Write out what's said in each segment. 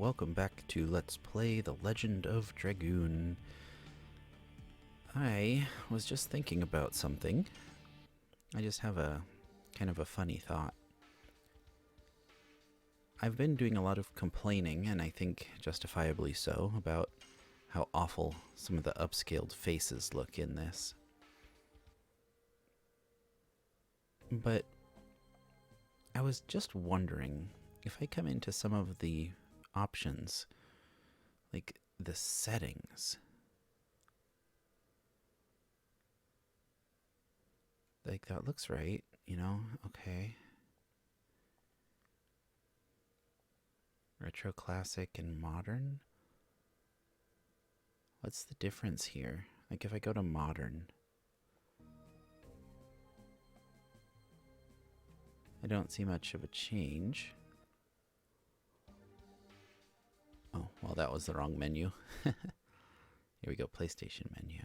welcome back to Let's Play The Legend of Dragoon. I was just thinking about something. I just have a kind of a funny thought. I've been doing a lot of complaining, and I think justifiably so, about how awful some of the upscaled faces look in this. But I was just wondering if I come into some of the options, like the settings, like that looks right, you know, okay. Retro, classic, and modern. What's the difference here? Like if I go to modern, I don't see much of a change. Oh, well, that was the wrong menu. Here we go, PlayStation menu.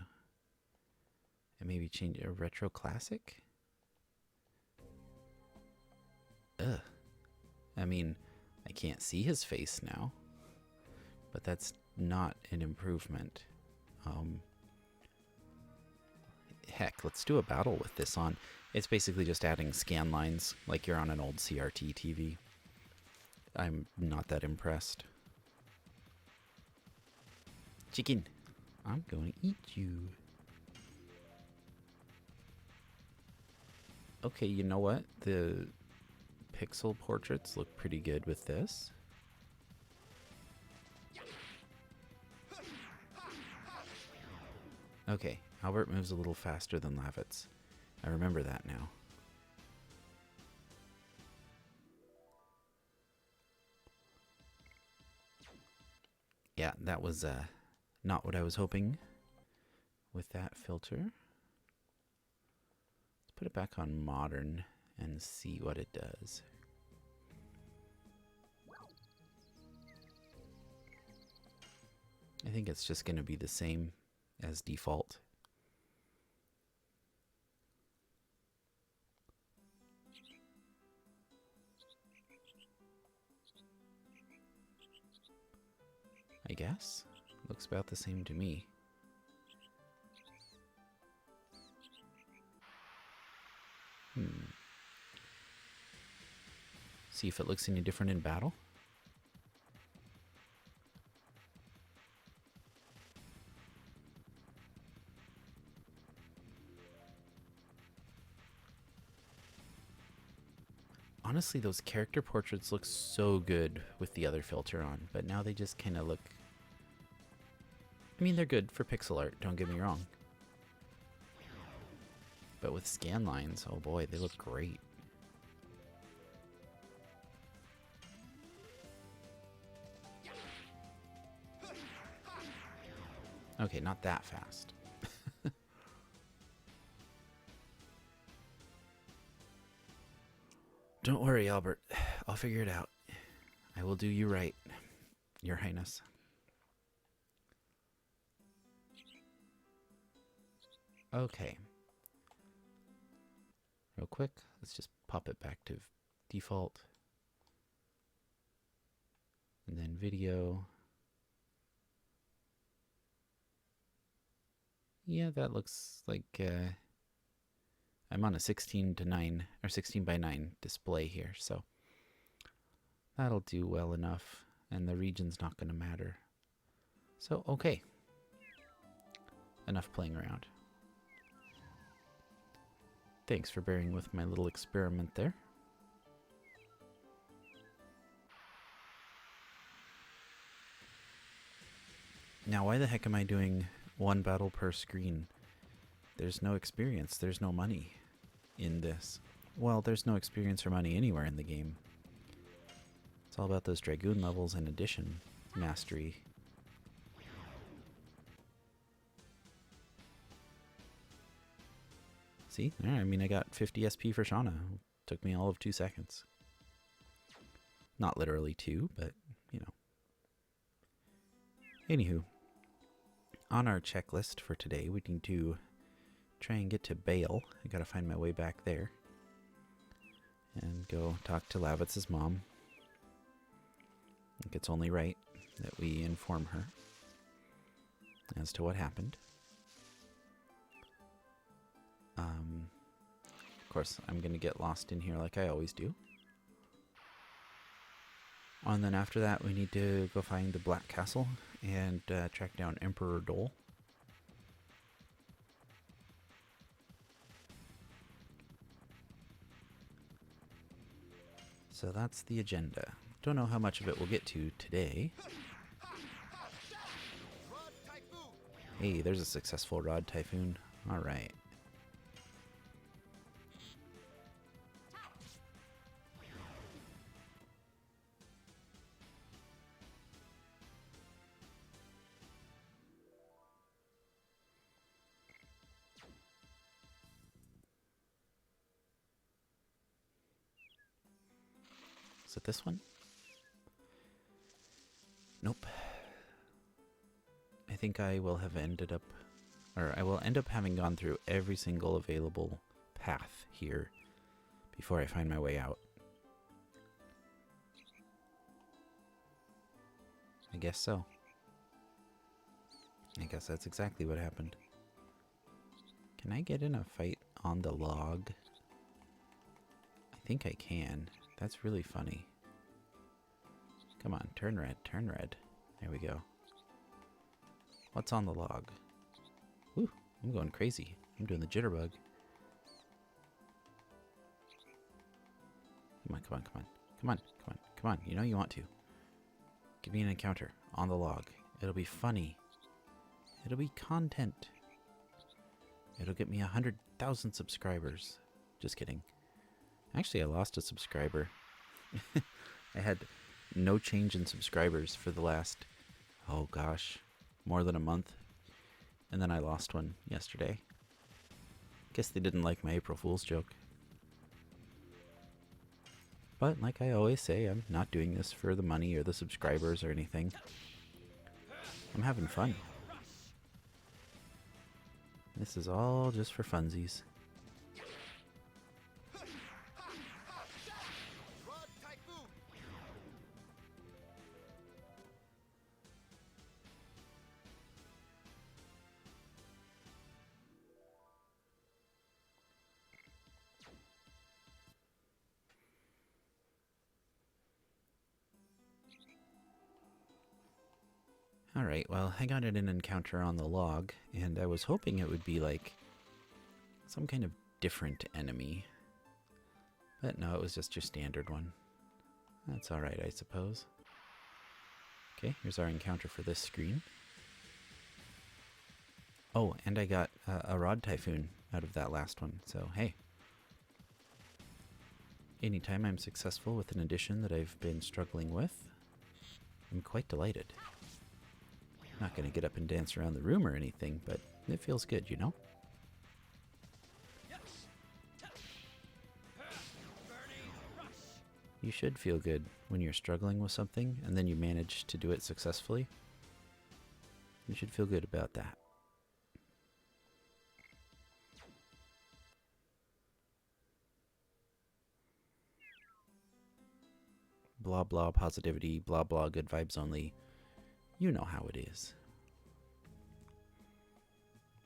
And maybe change a retro classic? Ugh. I mean, I can't see his face now, but that's not an improvement. Heck, let's do a battle with this on. It's basically just adding scan lines like you're on an old CRT TV. I'm not that impressed. Chicken, I'm going to eat you. Okay, you know what? The pixel portraits look pretty good with this. Okay, Albert moves a little faster than Lavitz. I remember that now. Yeah, that was not what I was hoping with that filter. Let's put it back on modern and see what it does. I think it's just going to be the same as default. I guess. Looks about the same to me. See if it looks any different in battle. Honestly, those character portraits look so good with the other filter on, but now they just kind of look... I mean, they're good for pixel art, don't get me wrong. But with scan lines, oh boy, they look great. Okay, not that fast. Don't worry, Albert. I'll figure it out. I will do you right, Your Highness. Okay. Real quick, let's just pop it back to default. And then video. Yeah, that looks like I'm on a 16:9 or 16:9 display here, so that'll do well enough, and the region's not going to matter. So, okay. Enough playing around. Thanks for bearing with my little experiment there. Now, why the heck am I doing one battle per screen? There's no experience, there's no money in this. Well, there's no experience or money anywhere in the game. It's all about those Dragoon levels and addition mastery. See? I mean, I got 50 SP for Shauna. Took me all of 2 seconds. Not literally 2, but, you know. Anywho, on our checklist for today, we need to try and get to Bale. I gotta find my way back there. And go talk to Lavitz's mom. I think it's only right. that we inform her as to what happened. Of course, I'm going to get lost in here like I always do. And then after that, we need to go find the Black Castle and track down Emperor Dole. So that's the agenda. Don't know how much of it we'll get to today. Hey, there's a successful Rod Typhoon. Alright. Is it this one? Nope. I think I will have ended up, or I will end up having gone through every single available path here before I find my way out. I guess so. I guess that's exactly what happened. Can I get in a fight on the log? I think I can. That's really funny. Come on, turn red, turn red. There we go. What's on the log? Whew, I'm going crazy. I'm doing the jitterbug. Come on, come on, come on. Come on, come on, come on. You know you want to. Give me an encounter on the log. It'll be funny. It'll be content. It'll get me 100,000 subscribers. Just kidding. Actually, I lost a subscriber. I had no change in subscribers for the last, oh gosh, more than a month. And then I lost one yesterday. Guess they didn't like my April Fool's joke. But like I always say, I'm not doing this for the money or the subscribers or anything. I'm having fun. This is all just for funsies. Alright, well, I got an encounter on the log, and I was hoping it would be like some kind of different enemy. But no, it was just your standard one. That's alright, I suppose. Okay, here's our encounter for this screen. Oh, and I got a Rod Typhoon out of that last one, so hey. Anytime I'm successful with an addition that I've been struggling with, I'm quite delighted. Not going to get up and dance around the room or anything, but it feels good, you know? You should feel good when you're struggling with something and then you manage to do it successfully. You should feel good about that. Blah blah positivity, blah blah good vibes only. You know how it is.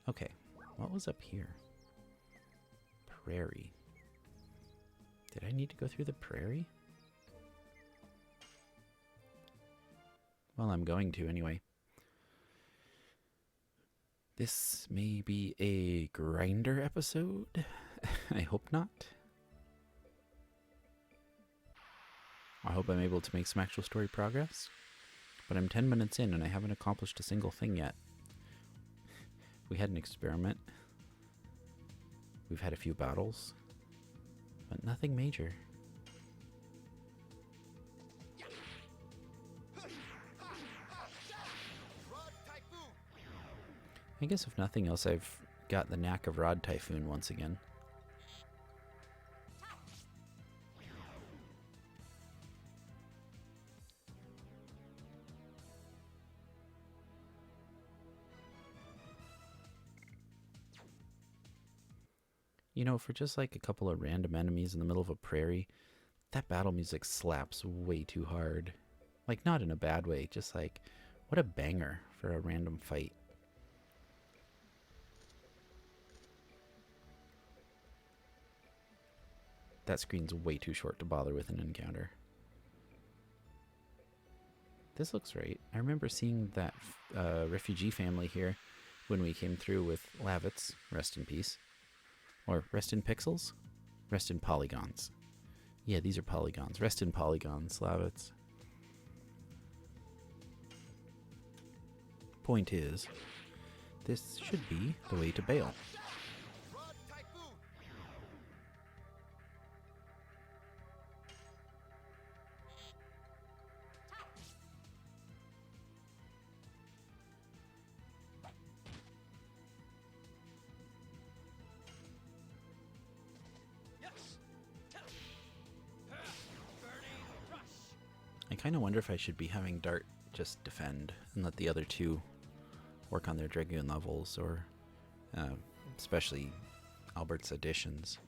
Okay, what was up here? Prairie. Did I need to go through the prairie? Well, I'm going to anyway. This may be a grinder episode. I hope not. I hope I'm able to make some actual story progress. But I'm 10 minutes in and I haven't accomplished a single thing yet. We had an experiment. We've had a few battles. But nothing major. I guess if nothing else, I've got the knack of Rod Typhoon once again. You know, for just like a couple of random enemies in the middle of a prairie, that battle music slaps way too hard. Like, not in a bad way, just like, what a banger for a random fight. That screen's way too short to bother with an encounter. This looks right. I remember seeing that refugee family here when we came through with Lavitz, rest in peace. Or rest in pixels? Rest in polygons. Yeah, these are polygons. Rest in polygons, Lavitz. Point is, this should be the way to bail. I kind of wonder if I should be having Dart just defend and let the other two work on their Dragoon levels, or especially Albert's additions.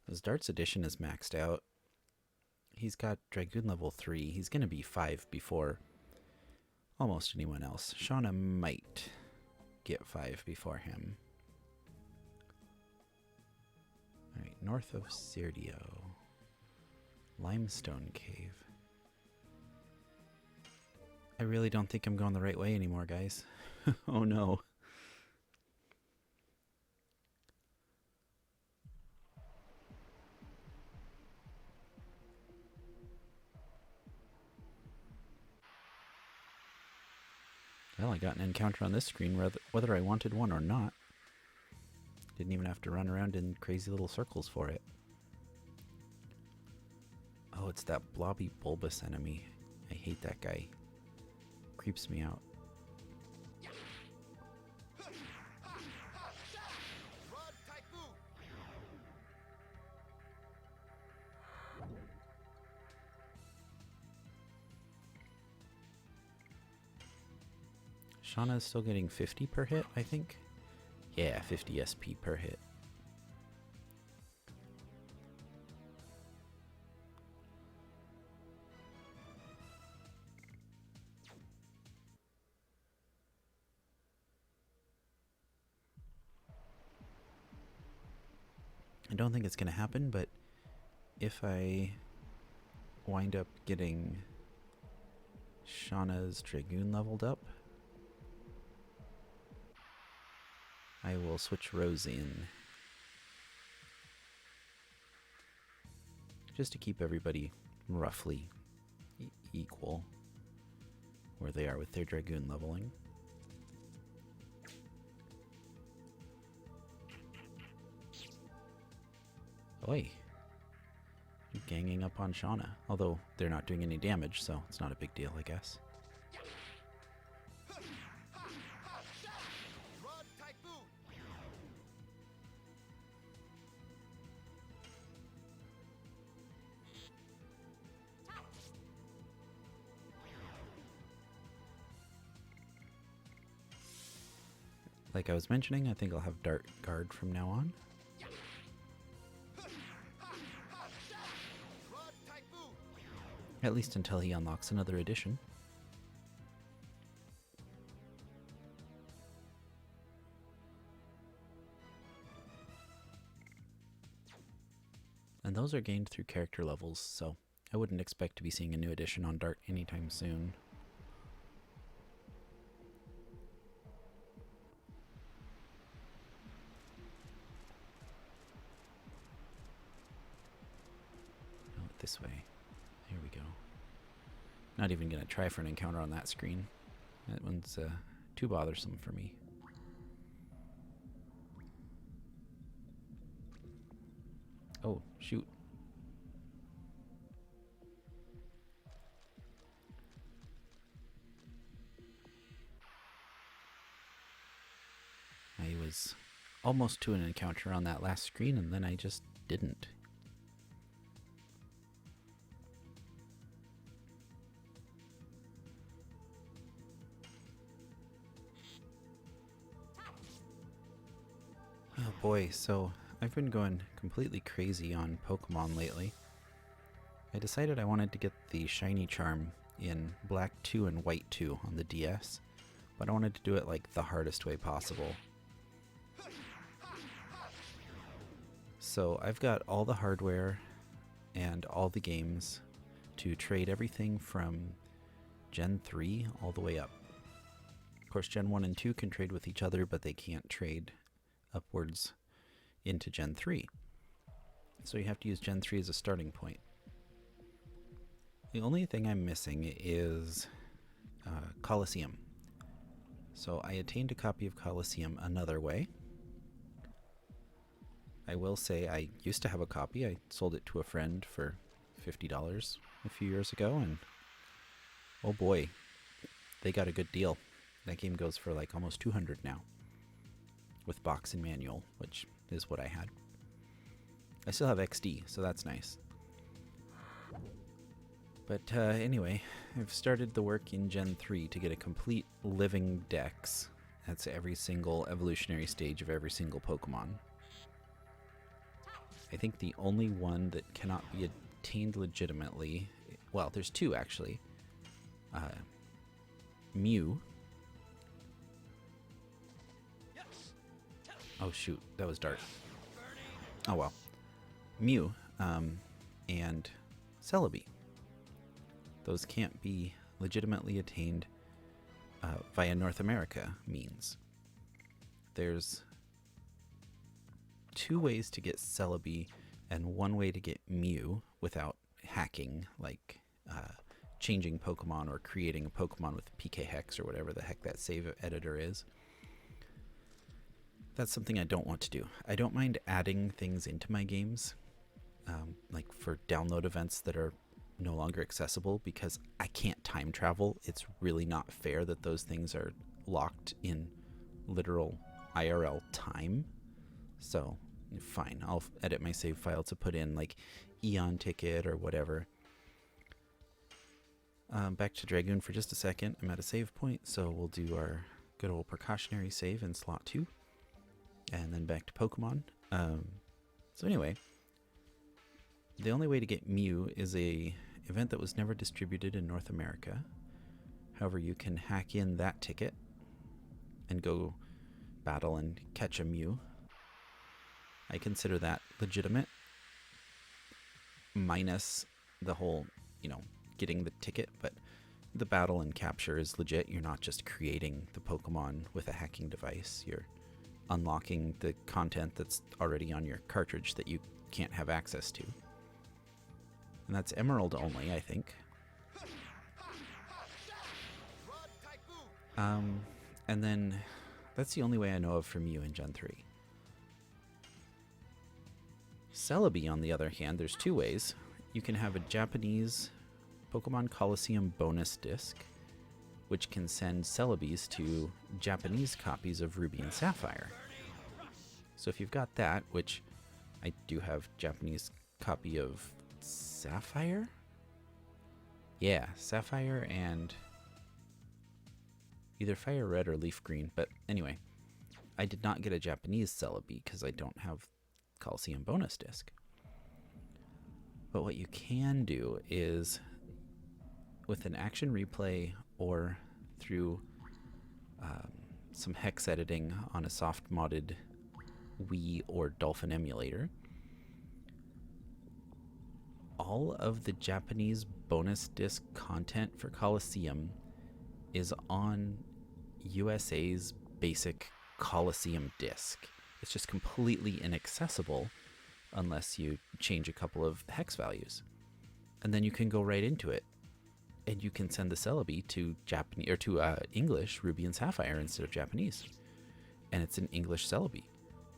As Dart's addition is maxed out, he's got Dragoon level 3. He's going to be 5 before almost anyone else. Shauna might get 5 before him. Alright, north of Sirdio. Limestone Cave. I really don't think I'm going the right way anymore, guys. Oh no. Well, I got an encounter on this screen whether I wanted one or not. Didn't even have to run around in crazy little circles for it. Oh, it's that blobby bulbous enemy. I hate that guy. Creeps me out. Shauna is still getting 50 per hit, I think. Yeah, 50 SP per hit. I don't think it's going to happen, but if I wind up getting Shauna's Dragoon leveled up, I will switch Rose in. Just to keep everybody roughly equal where they are with their Dragoon leveling. Oi. Ganging up on Shauna. Although they're not doing any damage, so it's not a big deal, I guess. Like I was mentioning, I think I'll have Dart Guard from now on. At least until he unlocks another edition. And those are gained through character levels, so I wouldn't expect to be seeing a new edition on Dart anytime soon. Oh, this way. Here we go. Not even going to try for an encounter on that screen. That one's too bothersome for me. Oh, shoot. I was almost to an encounter on that last screen, and then I just didn't. Oh boy, so I've been going completely crazy on Pokemon lately. I decided I wanted to get the shiny charm in black 2 and white 2 on the DS, but I wanted to do it like the hardest way possible. So I've got all the hardware and all the games to trade everything from Gen 3 all the way up. Of course, Gen 1 and 2 can trade with each other, but they can't trade upwards into Gen 3. So you have to use Gen 3 as a starting point. The only thing I'm missing is Colosseum. So I attained a copy of Colosseum another way. I will say I used to have a copy. I sold it to a friend for $50 a few years ago, and oh boy, they got a good deal. That game goes for like almost $200 now, with box and manual, which is what I had. I still have XD, so that's nice. But anyway, I've started the work in Gen 3 to get a complete living dex. That's every single evolutionary stage of every single Pokemon. I think the only one that cannot be attained legitimately, well, there's two actually. Mew. Oh shoot, that was Dart. Oh well. Mew and Celebi. Those can't be legitimately attained via North America means. There's two ways to get Celebi and one way to get Mew without hacking, like changing Pokemon or creating a Pokemon with PK Hex or whatever the heck that save editor is. That's something I don't want to do. I don't mind adding things into my games, like for download events that are no longer accessible, because I can't time travel. It's really not fair that those things are locked in literal IRL time. So fine, I'll edit my save file to put in like Eon ticket or whatever. Back to Dragoon for just a second. I'm at a save point, so we'll do our good old precautionary save in slot 2. And then back to Pokemon. So anyway, the only way to get Mew is a event that was never distributed in North America. However, you can hack in that ticket and go battle and catch a Mew. I consider that legitimate, minus the whole, getting the ticket, but the battle and capture is legit. You're not just creating the Pokemon with a hacking device. You're unlocking the content that's already on your cartridge that you can't have access to. And that's Emerald only, I think. And then that's the only way I know of for Mew in Gen 3. Celebi, on the other hand, there's two ways. You can have a Japanese Pokemon Colosseum bonus disc, which can send Celebis to Japanese copies of Ruby and Sapphire. So if you've got that, which I do have Japanese copy of Sapphire? Yeah, Sapphire and either Fire Red or Leaf Green. But anyway, I did not get a Japanese Celebi because I don't have Colosseum bonus disc. But what you can do is, with an action replay or through some hex editing on a soft modded Wii or Dolphin emulator, all of the Japanese bonus disc content for Colosseum is on USA's basic Colosseum disc. It's just completely inaccessible unless you change a couple of hex values. And then you can go right into it, and you can send the Celebi to Japanese or to English Ruby and Sapphire instead of Japanese. And it's an English Celebi.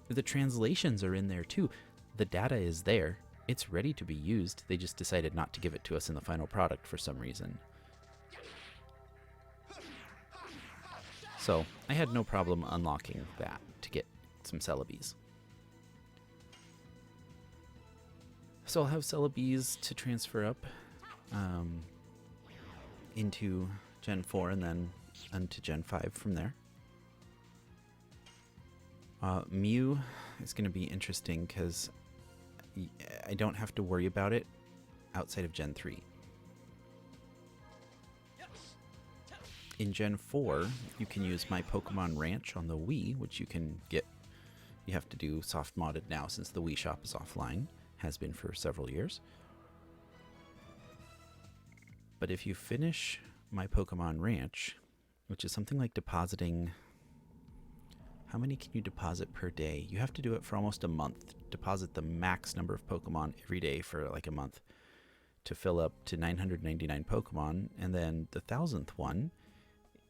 The translations are in there too. The data is there. It's ready to be used. They just decided not to give it to us in the final product for some reason. So I had no problem unlocking that to get some Celebis. So I'll have Celebis to transfer up into Gen 4 and then into Gen 5 from there. Mew is going to be interesting because I don't have to worry about it outside of Gen 3. In Gen 4, you can use My Pokemon Ranch on the Wii, which you can get. You have to do soft modded now since the Wii shop is offline. Has been for several years. But if you finish My Pokemon Ranch, which is something like depositing... How many can you deposit per day? You have to do it for almost a month. Deposit the max number of Pokemon every day for like a month to fill up to 999 Pokemon. And then the 1000th one,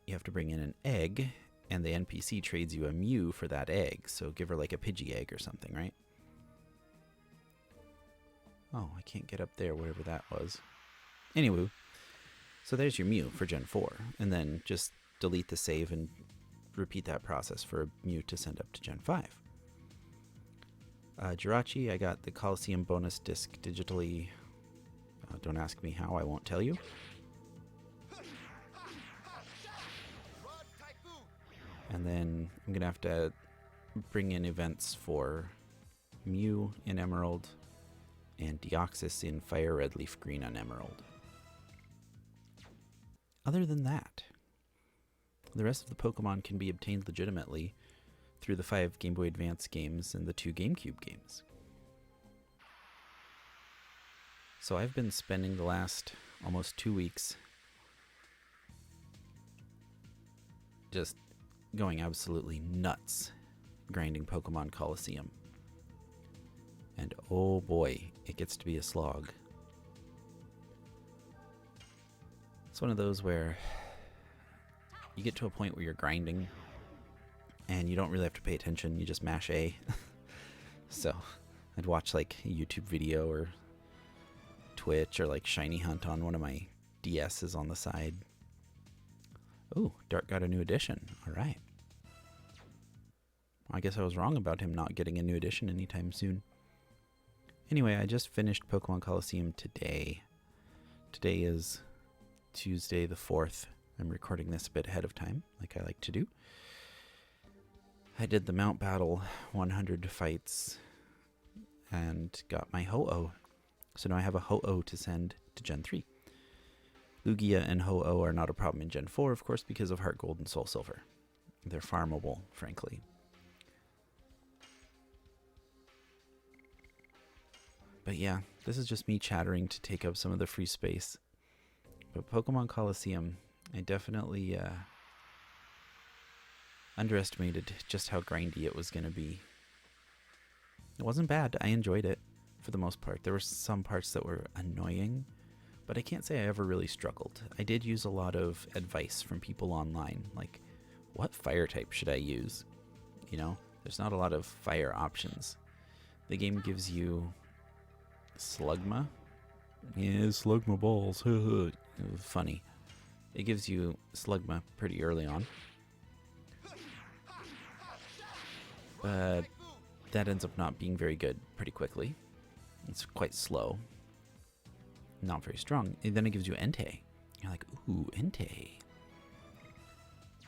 you have to bring in an egg, and the NPC trades you a Mew for that egg. So give her like a Pidgey egg or something, right? Oh, I can't get up there, whatever that was. Anyway, so there's your Mew for Gen 4. And then just delete the save and repeat that process for a Mew to send up to Gen 5. Jirachi, I got the Coliseum bonus disc digitally. Don't ask me how, I won't tell you. And then I'm going to have to bring in events for Mew in Emerald and Deoxys in Fire Red Leaf Green on Emerald. Other than that, the rest of the Pokemon can be obtained legitimately through the 5 Game Boy Advance games and the 2 GameCube games. So I've been spending the last almost 2 weeks just going absolutely nuts grinding Pokemon Coliseum. And oh boy, it gets to be a slog. It's one of those where you get to a point where you're grinding and you don't really have to pay attention, you just mash A. So I'd watch like a YouTube video or Twitch or like Shiny Hunt on one of my DS's on the side. Ooh, Dart got a new edition. Alright. I guess I was wrong about him not getting a new edition anytime soon. Anyway, I just finished Pokemon Coliseum today. Today is Tuesday the 4th. I'm recording this a bit ahead of time, like I like to do. I did the Mount Battle 100 fights and got my Ho-Oh. So now I have a Ho-Oh to send to Gen 3. Lugia and Ho-Oh are not a problem in Gen 4, of course, because of Heart Gold and Soul Silver. They're farmable, frankly. But yeah, this is just me chattering to take up some of the free space. But Pokemon Coliseum, I definitely underestimated just how grindy it was going to be. It wasn't bad. I enjoyed it for the most part. There were some parts that were annoying, but I can't say I ever really struggled. I did use a lot of advice from people online, like, what fire type should I use? You know, there's not a lot of fire options. The game gives you Slugma. Yeah, Slugma balls. Funny. It gives you Slugma pretty early on. But that ends up not being very good pretty quickly. It's quite slow. Not very strong. And then it gives you Entei. You're like, ooh, Entei.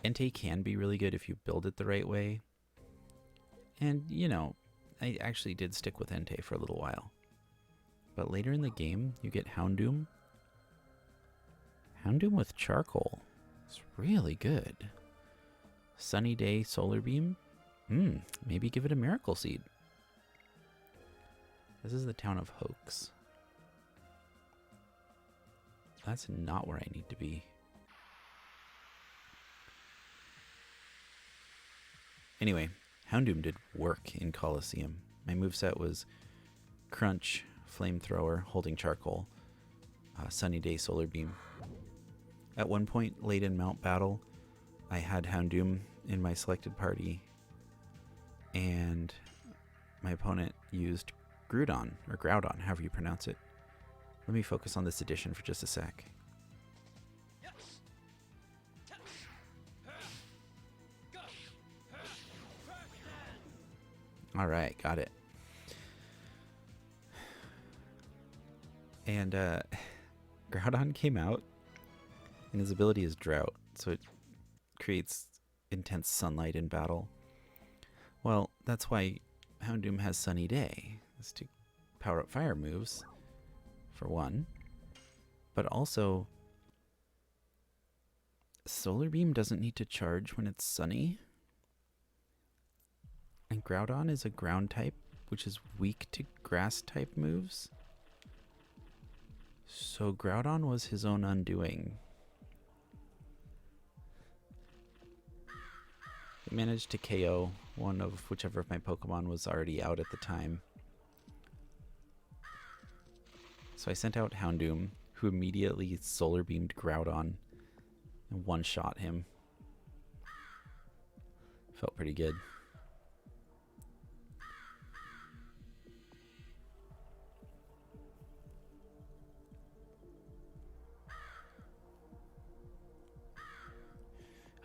Entei can be really good if you build it the right way. And, you know, I actually did stick with Entei for a little while. But later in the game, you get Houndoom. Houndoom with Charcoal. It's really good. Sunny Day Solar Beam. Maybe give it a Miracle Seed. This is the town of Hoax. That's not where I need to be. Anyway, Houndoom did work in Coliseum. My moveset was Crunch, Flamethrower, Holding Charcoal, Sunny Day Solar Beam. At one point late in Mount Battle, I had Houndoom in my selected party, and my opponent used Groudon, or Groudon, however you pronounce it. Let me focus on this edition for just a sec. Alright, got it. And Groudon came out, and his ability is Drought, so it creates intense sunlight in battle. Well, that's why Houndoom has Sunny Day, is to power up fire moves for one. But also, Solar Beam doesn't need to charge when it's sunny. And Groudon is a ground type, which is weak to grass type moves. So Groudon was his own undoing. He managed to KO one of whichever of my Pokemon was already out at the time. So I sent out Houndoom, who immediately Solar Beamed Groudon and one-shot him. Felt pretty good.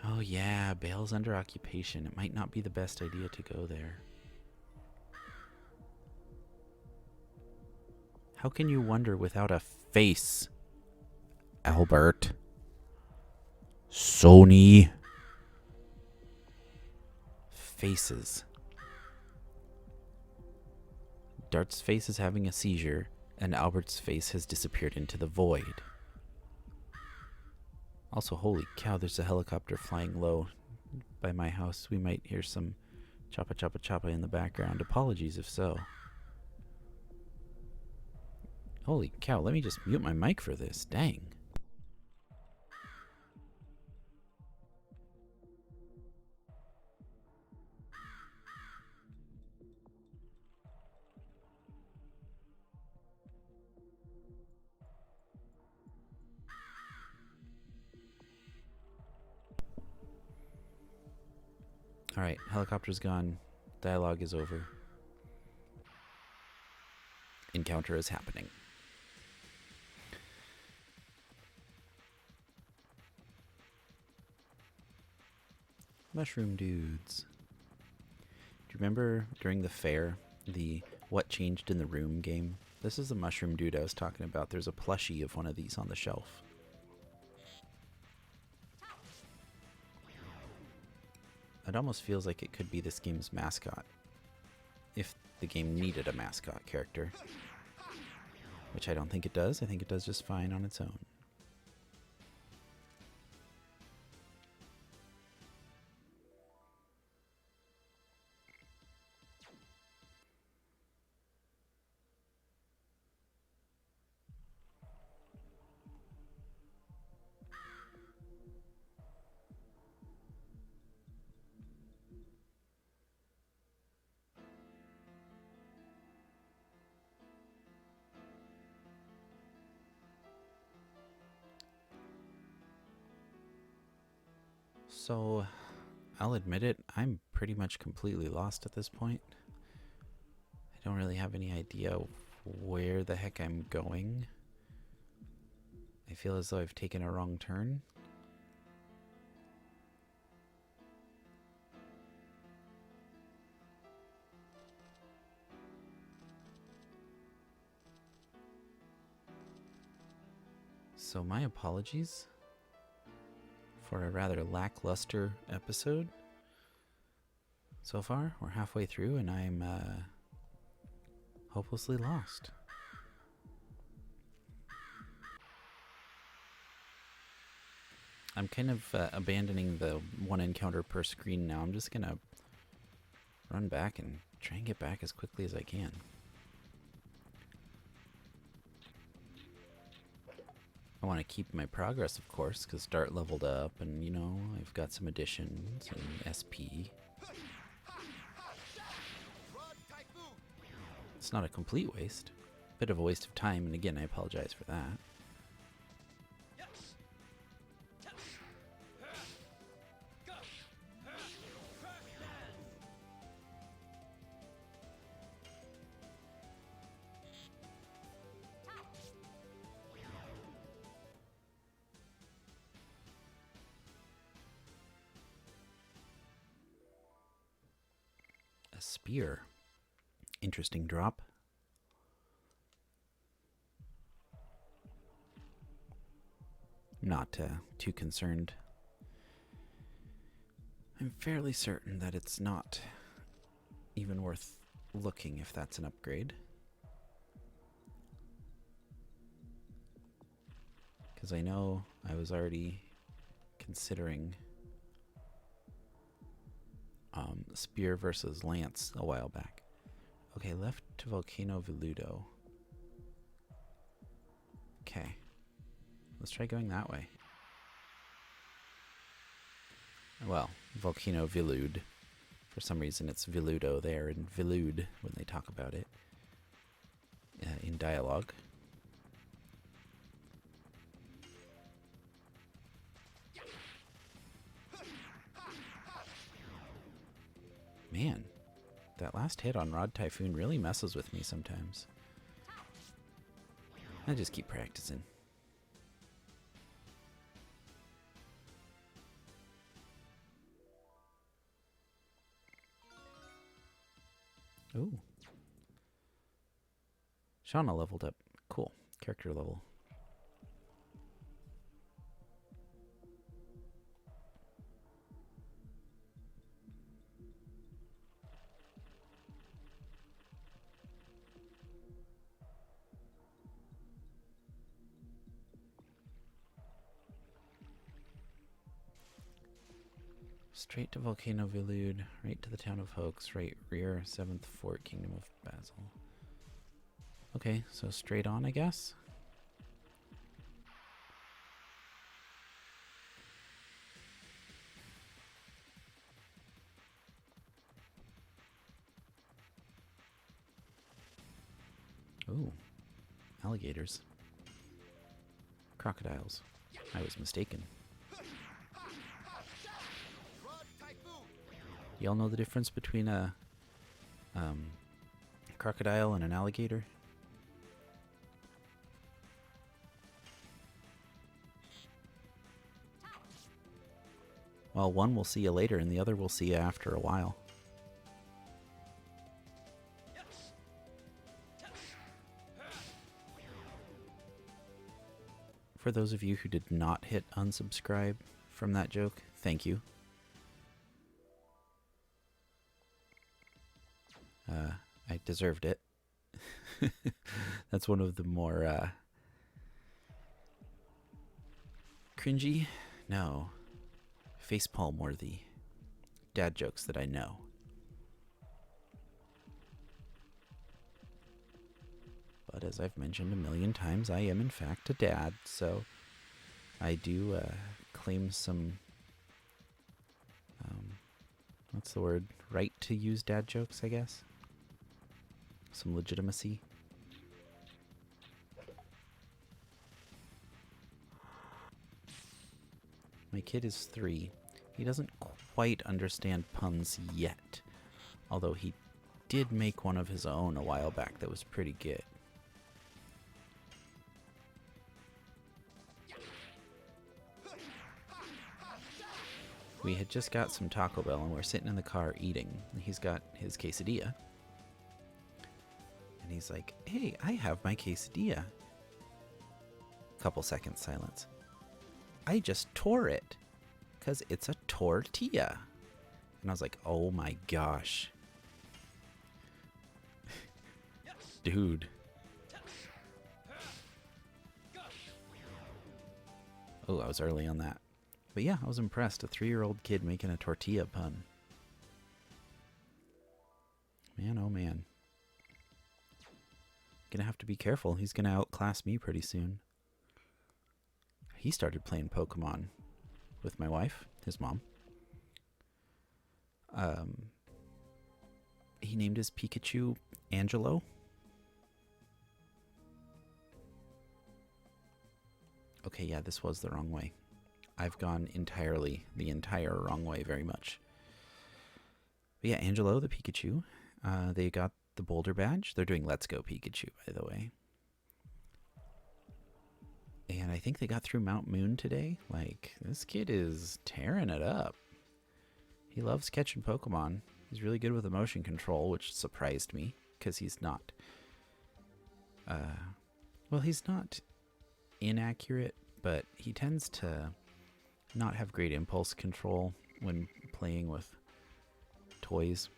Oh yeah, Bale's under occupation. It might not be the best idea to go there. How can you wonder without a face, Albert? Sony. Faces. Dart's face is having a seizure, and Albert's face has disappeared into the void. Also, holy cow, there's a helicopter flying low by my house. We might hear some choppa choppa choppa in the background. Apologies if so. Holy cow, let me just mute my mic for this. Dang. Alright, helicopter's gone. Dialogue is over. Encounter is happening. Mushroom dudes. Do you remember during the fair, the What Changed in the Room game? This is the mushroom dude I was talking about. There's a plushie of one of these on the shelf. It almost feels like it could be this game's mascot. If the game needed a mascot character. Which I don't think it does. I think it does just fine on its own. So, I'll admit it, I'm pretty much completely lost at this point. I don't really have any idea where the heck I'm going. I feel as though I've taken a wrong turn. So my apologies for a rather lackluster episode so far. We're halfway through and I'm hopelessly lost. I'm kind of abandoning the one encounter per screen now. I'm just gonna run back and try and get back as quickly as I can. I want to keep my progress, of course, because Dart leveled up and, you know, I've got some additions and SP. It's not a complete waste. Bit of a waste of time, and again, I apologize for that. A spear. Interesting drop. Not too concerned. I'm fairly certain that it's not even worth looking if that's an upgrade. Because I know I was already considering spear versus lance a while back. Okay, left to Volcano Veludo. Okay. Let's try going that way. Well, Volcano Velude. For some reason it's Veludo there and Velude when they talk about it in dialogue. Man, that last hit on Rod Typhoon really messes with me sometimes. I just keep practicing. Ooh. Shauna leveled up. Cool. Character level. Straight to Volcano Velude, right to the town of Hoax, right rear 7th Fort, Kingdom of Basil. Okay, so straight on, I guess? Ooh, alligators. Crocodiles. I was mistaken. Y'all know the difference between a crocodile and an alligator? Well, one will see you later and the other will see you after a while. For those of you who did not hit unsubscribe from that joke, thank you. I deserved it. That's one of the more cringy, no, facepalm worthy dad jokes that I know. But as I've mentioned a million times, I am in fact a dad, so I do claim some, what's the word, right to use dad jokes, I guess? Some legitimacy. My kid is 3. He doesn't quite understand puns yet, although he did make one of his own a while back that was pretty good. We had just got some Taco Bell and we're sitting in the car eating. He's got his quesadilla. And he's like, hey, I have my quesadilla. Couple seconds silence. I just tore it because it's a tortilla. And I was like, oh my gosh. Dude. Oh, I was early on that. But yeah, I was impressed. A 3-year-old kid making a tortilla pun. Man, oh man. Gonna have to be careful. He's gonna outclass me pretty soon. He started playing Pokemon with my wife, his mom. He named his Pikachu Angelo. Okay, yeah, this was the wrong way. I've gone the entire wrong way very much. But yeah, Angelo, the Pikachu. They got the Boulder badge. They're doing Let's Go Pikachu, by the way. And I think they got through Mount Moon today. Like, this kid is tearing it up. He loves catching Pokemon. He's really good with emotion control, which surprised me, because he's not... well, he's not inaccurate, but he tends to not have great impulse control when playing with toys.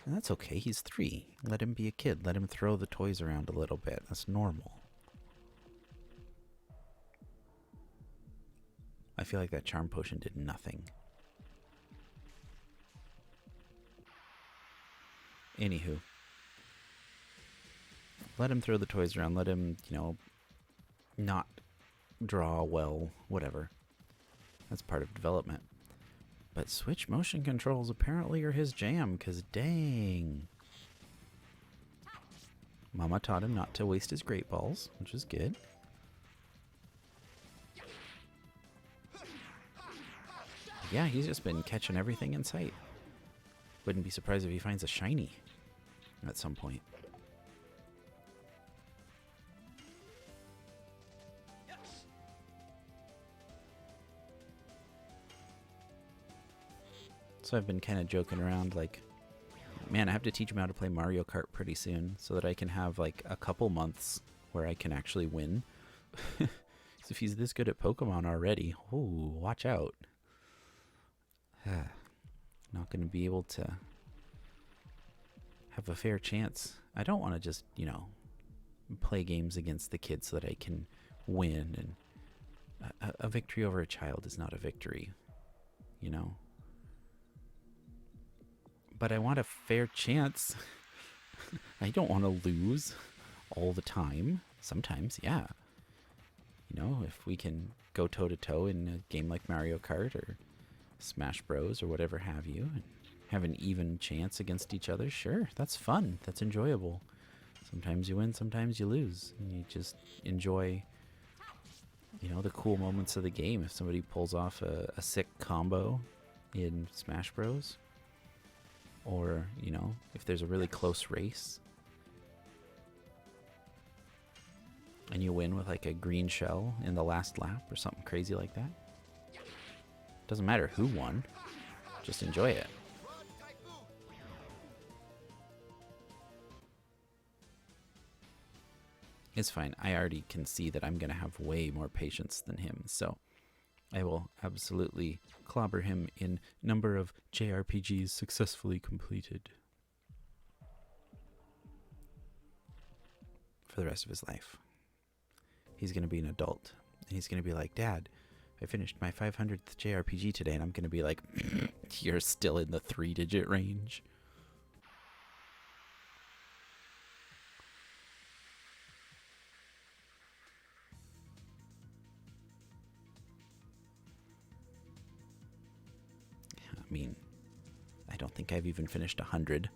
And that's okay, he's 3. Let him be a kid. Let him throw the toys around a little bit. That's normal. I feel like that charm potion did nothing. Anywho. Let him throw the toys around. Let him, not draw well, whatever. That's part of development. But Switch motion controls apparently are his jam, because dang. Mama taught him not to waste his great balls, which is good. Yeah, he's just been catching everything in sight. Wouldn't be surprised if he finds a shiny at some point. So I've been kind of joking around like, man, I have to teach him how to play Mario Kart pretty soon so that I can have like a couple months where I can actually win. So if he's this good at Pokemon already, ooh, watch out. Not going to be able to have a fair chance. I don't want to just, play games against the kids so that I can win. And a victory over a child is not a victory, But I want a fair chance. I don't want to lose all the time. Sometimes, yeah. If we can go toe-to-toe in a game like Mario Kart or Smash Bros. Or whatever have you, and have an even chance against each other, sure, that's fun. That's enjoyable. Sometimes you win, sometimes you lose. And you just enjoy, the cool moments of the game. If somebody pulls off a sick combo in Smash Bros., or, if there's a really close race and you win with like a green shell in the last lap or something crazy like that. Doesn't matter who won, just enjoy it. It's fine. I already can see that I'm going to have way more patience than him, so I will absolutely clobber him in number of JRPGs successfully completed for the rest of his life. He's going to be an adult, and he's going to be like, Dad, I finished my 500th JRPG today, and I'm going to be like, you're still in the 3-digit range. I mean, I don't think I've even finished 100.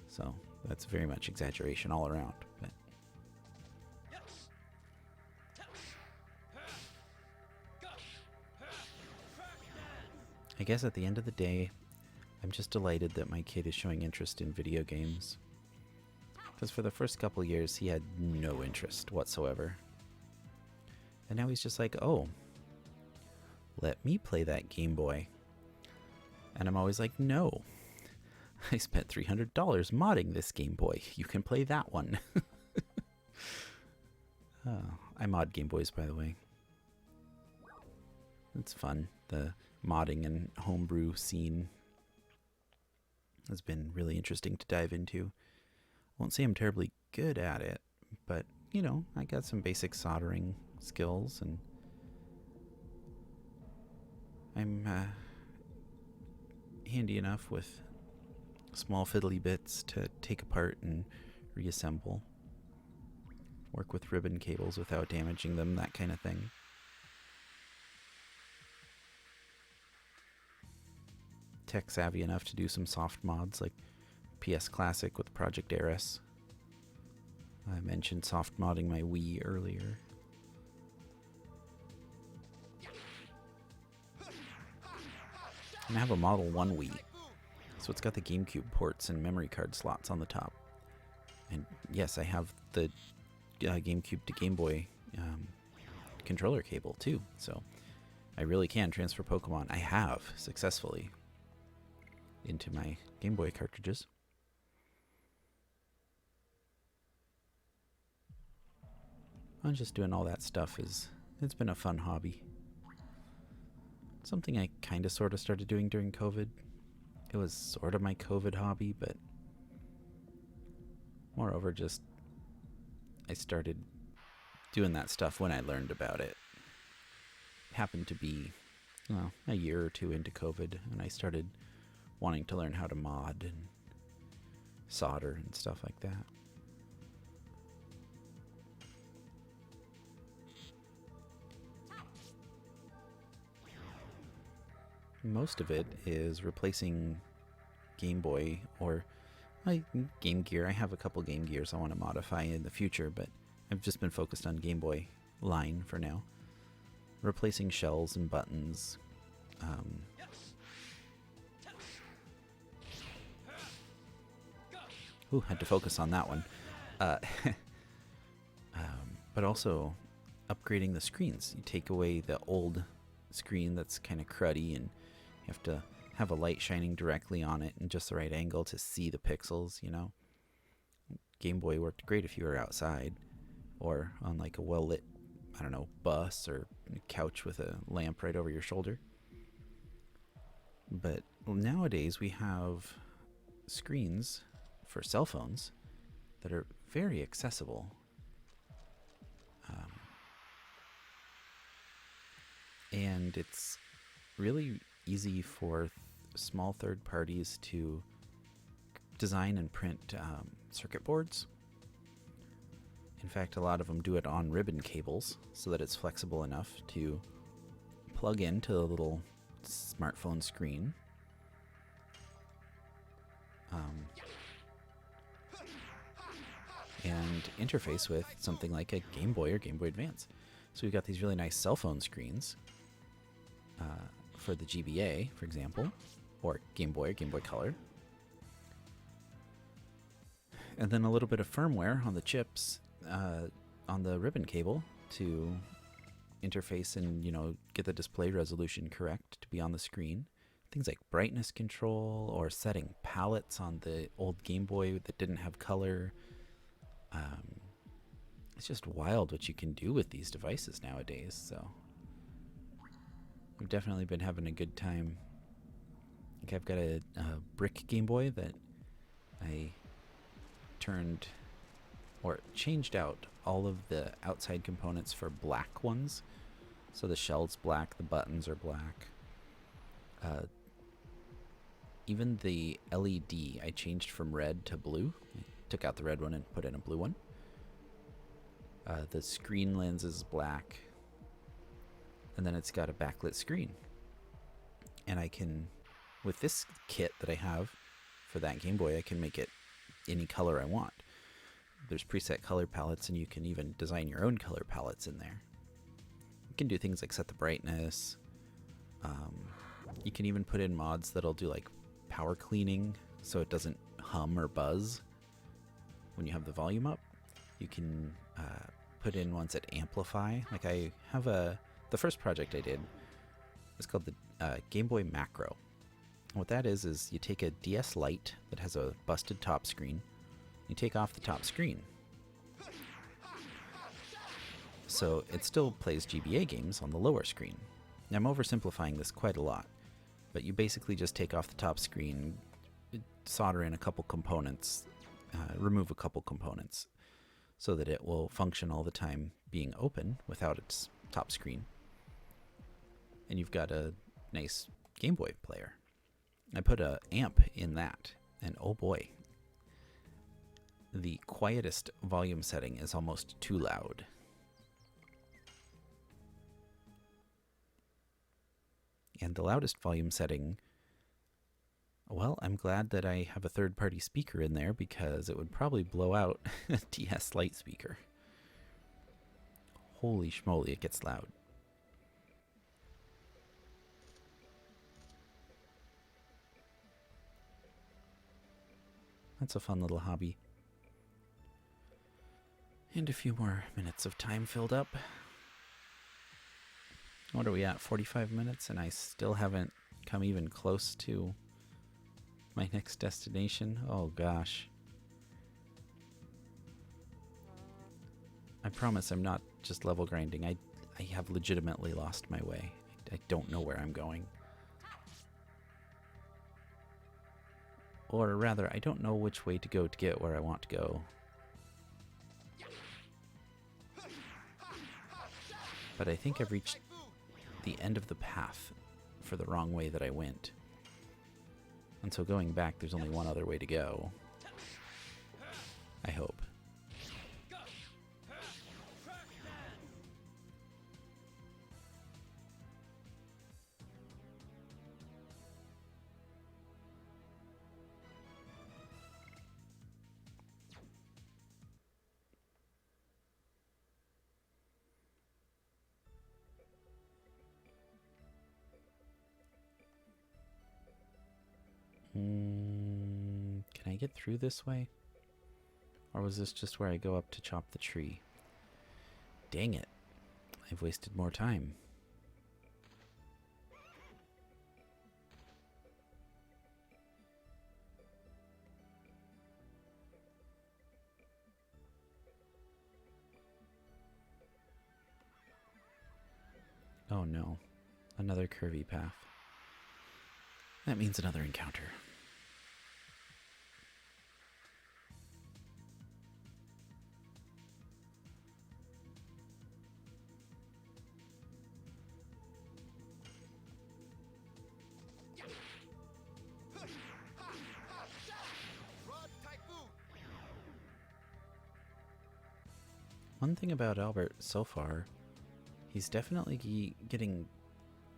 So that's very much exaggeration all around. But I guess at the end of the day, I'm just delighted that my kid is showing interest in video games. Because for the first couple years, he had no interest whatsoever. And now he's just like, oh, let me play that Game Boy. And I'm always like, no. I spent $300 modding this Game Boy. You can play that one. I mod Game Boys, by the way. It's fun. The modding and homebrew scene has been really interesting to dive into. I won't say I'm terribly good at it, but, I got some basic soldering skills, and I'm handy enough with small fiddly bits to take apart and reassemble. Work with ribbon cables without damaging them, that kind of thing. Tech savvy enough to do some soft mods like PS Classic with Project Ares. I mentioned soft modding my Wii earlier. And I have a Model 1 Wii, so it's got the GameCube ports and memory card slots on the top. And yes, I have the GameCube to Game Boy controller cable too, so I really can transfer Pokemon. I have successfully into my Game Boy cartridges. I'm just doing all that stuff. It's been a fun hobby. Something I kind of sort of started doing during COVID. It was sort of my COVID hobby, but moreover, just I started doing that stuff when I learned about it. happened to be, well, a year or two into COVID, and I started wanting to learn how to mod and solder and stuff like that. Most of it is replacing Game Boy or Game Gear. I have a couple Game Gears I want to modify in the future, but I've just been focused on Game Boy line for now. Replacing shells and buttons. Ooh, had to focus on that one. But also upgrading the screens. You take away the old screen that's kind of cruddy, and you have to have a light shining directly on it in just the right angle to see the pixels, you know. Game Boy worked great if you were outside or on like a well-lit, I don't know, bus or a couch with a lamp right over your shoulder. But nowadays we have screens for cell phones that are very accessible. And it's really easy for small third parties to design and print circuit boards. In fact, a lot of them do it on ribbon cables so that it's flexible enough to plug into the little smartphone screen. And interface with something like a Game Boy or Game Boy Advance. So we've got these really nice cell phone screens for the GBA, for example, or Game Boy Color. And then a little bit of firmware on the chips on the ribbon cable to interface and, you know, get the display resolution correct to be on the screen. Things like brightness control or setting palettes on the old Game Boy that didn't have color. It's just wild what you can do with these devices nowadays. So I've definitely been having a good time. Like I've got a brick Game Boy that I turned or changed out all of the outside components for black ones. So the shell's black, the buttons are black. Even the LED I changed from red to blue. I took out the red one and put in a blue one. The screen lens is black. And then it's got a backlit screen. And I can, with this kit that I have for that Game Boy, I can make it any color I want. There's preset color palettes, and you can even design your own color palettes in there. You can do things like set the brightness. You can even put in mods that'll do like power cleaning so it doesn't hum or buzz when you have the volume up. You can put in ones that amplify. Like I have the first project I did is called the Game Boy Macro. And what that is you take a DS Lite that has a busted top screen, you take off the top screen. So it still plays GBA games on the lower screen. Now I'm oversimplifying this quite a lot, but you basically just take off the top screen, solder in a couple components, remove a couple components, so that it will function all the time being open without its top screen. And you've got a nice Game Boy player. I put a amp in that, and oh boy, the quietest volume setting is almost too loud. And the loudest volume setting, well, I'm glad that I have a third-party speaker in there because it would probably blow out a DS Lite speaker. Holy schmoly, it gets loud. That's a fun little hobby. And a few more minutes of time filled up. What are we at? 45 minutes, and I still haven't come even close to my next destination. Oh gosh. I promise I'm not just level grinding. I have legitimately lost my way. I don't know where I'm going. Or rather, I don't know which way to go to get where I want to go. But I think I've reached the end of the path for the wrong way that I went. And so going back, there's only one other way to go. I hope. Can I get through this way? Or was this just where I go up to chop the tree? Dang it. I've wasted more time. Oh no. Another curvy path. That means another encounter. One thing about Albert so far, he's definitely getting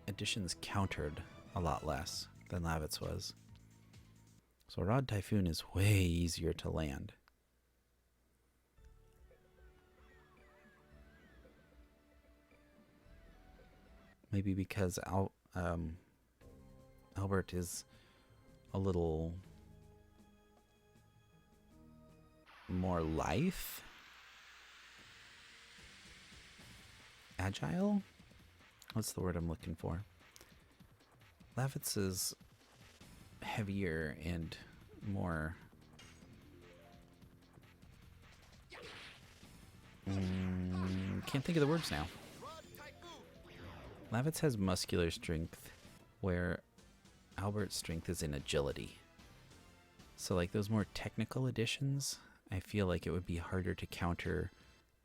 additions countered a lot less than Lavitz was. So Rod Typhoon is way easier to land. Maybe because Albert is a little more lithe? Agile? What's the word I'm looking for? Lavitz is heavier and more... can't think of the words now. Lavitz has muscular strength, where Albert's strength is in agility. So like those more technical additions, I feel like it would be harder to counter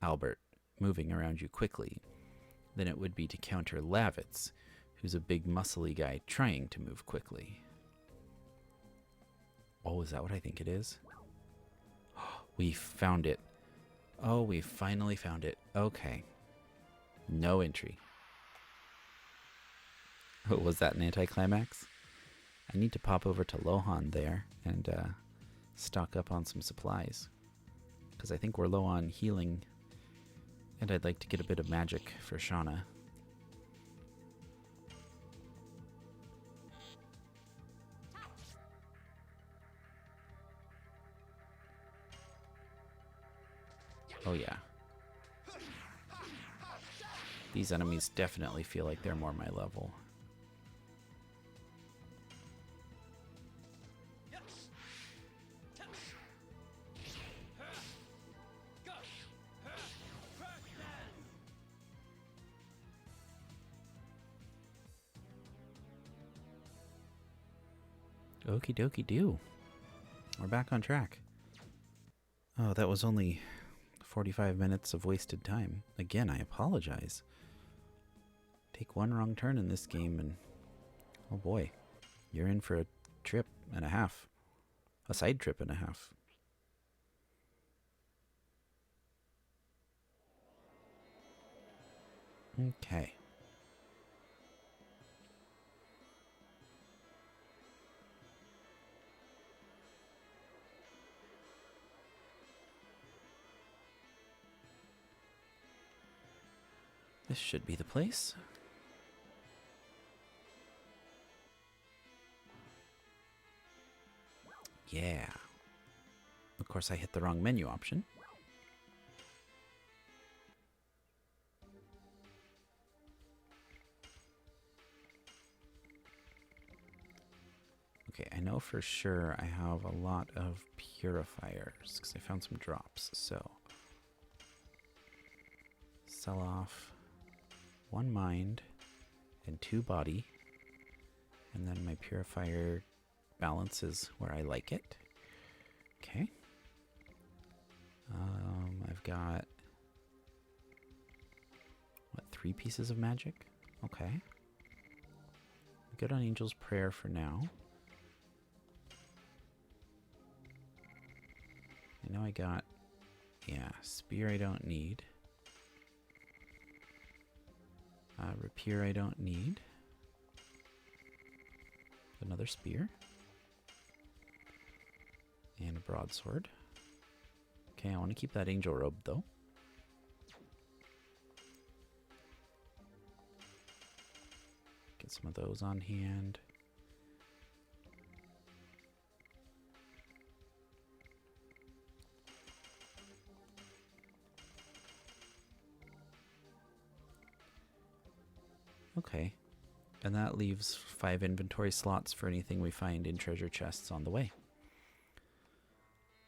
Albert moving around you quickly than it would be to counter Lavitz, who's a big muscly guy trying to move quickly. Oh, is that what I think it is? We found it. Oh, we finally found it. Okay. No entry. Oh, was that an anticlimax? I need to pop over to Lohan there and stock up on some supplies. Because I think we're low on healing. And I'd like to get a bit of magic for Shauna. Oh yeah. These enemies definitely feel like they're more my level. Okie dokie do. We're back on track. Oh, that was only 45 minutes of wasted time. Again, I apologize. Take one wrong turn in this game and... oh boy. You're in for a trip and a half. A side trip and a half. Okay. This should be the place. Yeah. Of course, I hit the wrong menu option. Okay, I know for sure I have a lot of purifiers because I found some drops, so sell off 1 mind and 2 body, and then my purifier balance is where I like it. Okay. I've got, what, 3 pieces of magic? Okay. good on Angel's Prayer for now. I know I got, yeah, Spear I don't need. Rapier I don't need. Another Spear. And a Broadsword. Okay, I want to keep that Angel Robe though. Get some of those on hand. Okay, and that leaves 5 inventory slots for anything we find in treasure chests on the way.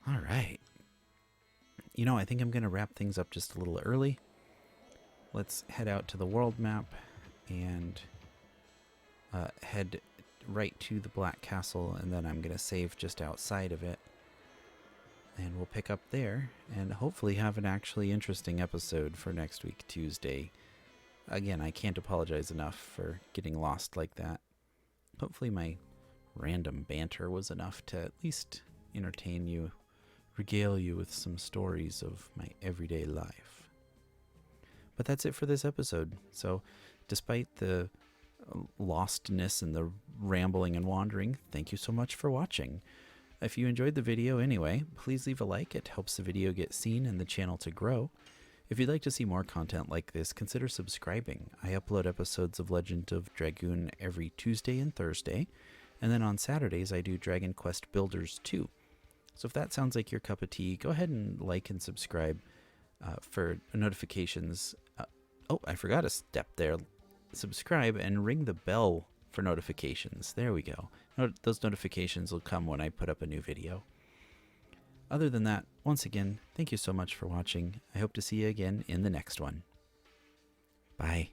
All right. You know, I think I'm going to wrap things up just a little early. Let's head out to the world map and head right to the Black Castle, and then I'm going to save just outside of it. And we'll pick up there and hopefully have an actually interesting episode for next week, Tuesday. Again, I can't apologize enough for getting lost like that. Hopefully my random banter was enough to at least entertain you, regale you with some stories of my everyday life. But that's it for this episode. So despite the lostness and the rambling and wandering, thank you so much for watching. If you enjoyed the video anyway, please leave a like. It helps the video get seen and the channel to grow. If you'd like to see more content like this, consider subscribing. I upload episodes of Legend of Dragoon every Tuesday and Thursday, and then on Saturdays I do Dragon Quest Builders 2. So if that sounds like your cup of tea, go ahead and like and subscribe for notifications. Oh, I forgot a step there. Subscribe and ring the bell for notifications. There we go. Those notifications will come when I put up a new video. Other than that, once again, thank you so much for watching. I hope to see you again in the next one. Bye.